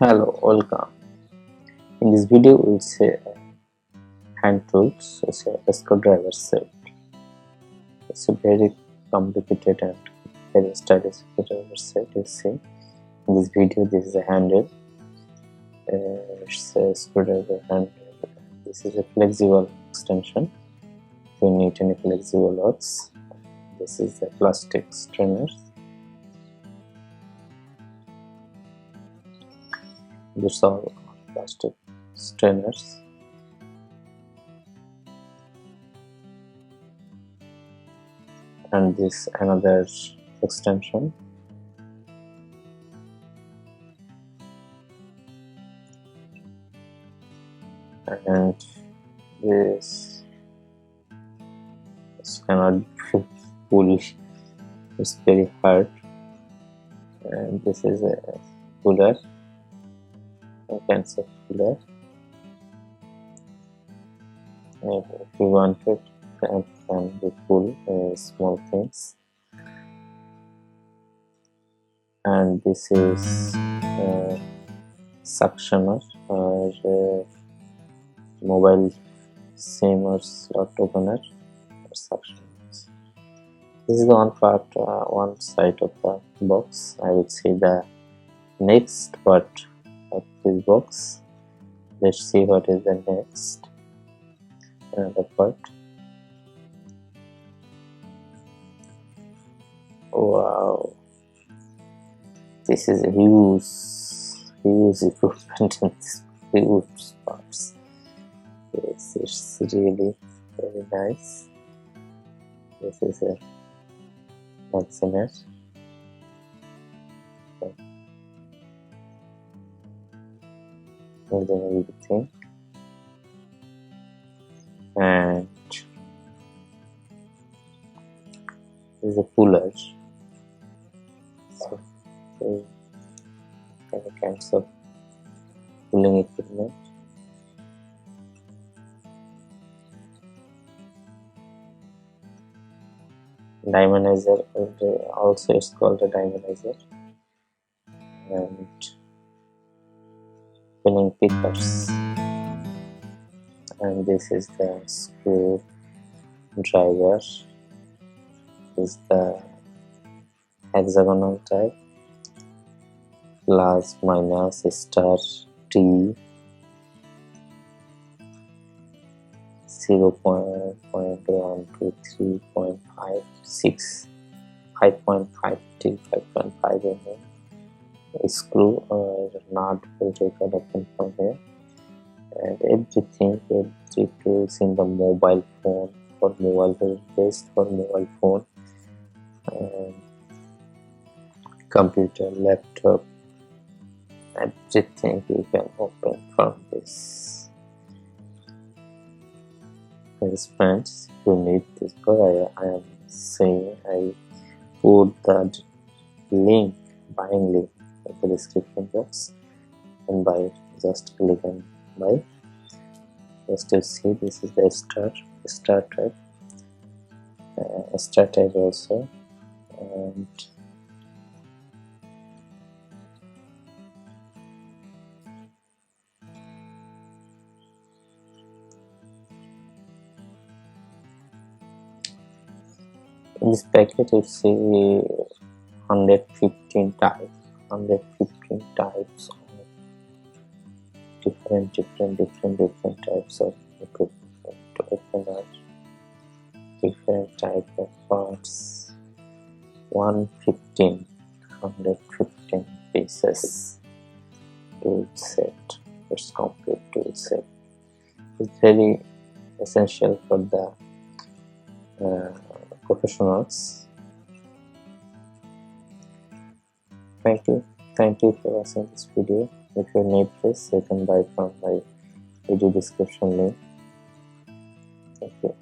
Hello, welcome. In this video, we'll see hand tools, a screwdriver set. It's a very complicated and very stylish screwdriver set. You see, in this video, this is a handle. It's a screwdriver handle. This is a flexible extension. If you need any flexible rods, this is the plastic strainers. These are plastic strainers. And this another extension. And this cannot pull, it's very hard. And this is a puller. Cancer puller. And if you want it, can be pull small things. And this is suctioner or mobile SIM or slot opener or suctioners. This is the one part, one side of the box. I would say the next part of this box. Let's see what is the next another part. Wow, this is a huge equipment in this huge parts. Yes, it's really very nice. This is a magazine. Everything, and this is a puller. So any kinds of pulling equipment. Diamondizer, also it's called a diamondizer. And pinning pickers, and this is the screwdriver. This is the hexagonal type, plus minus star T 0.123.56 5.5 T 5.5 mm. Screw or nut will take a open from here, and everything every tools in the mobile phone, for mobile based for mobile phone, and computer, laptop, everything you can open from this. Yes, friends, you need this book. I am saying I put the link, buying link in the description box, and buy it. Just click and buy. Just to see, this is the star type also, and in this packet you see 115 types of different types of equipment to open up different type of parts. 115 pieces tool set. It's complete tool set. It's very essential for the professionals. Thank you for watching this video. If you need this, you can buy from my video description link. Thank you.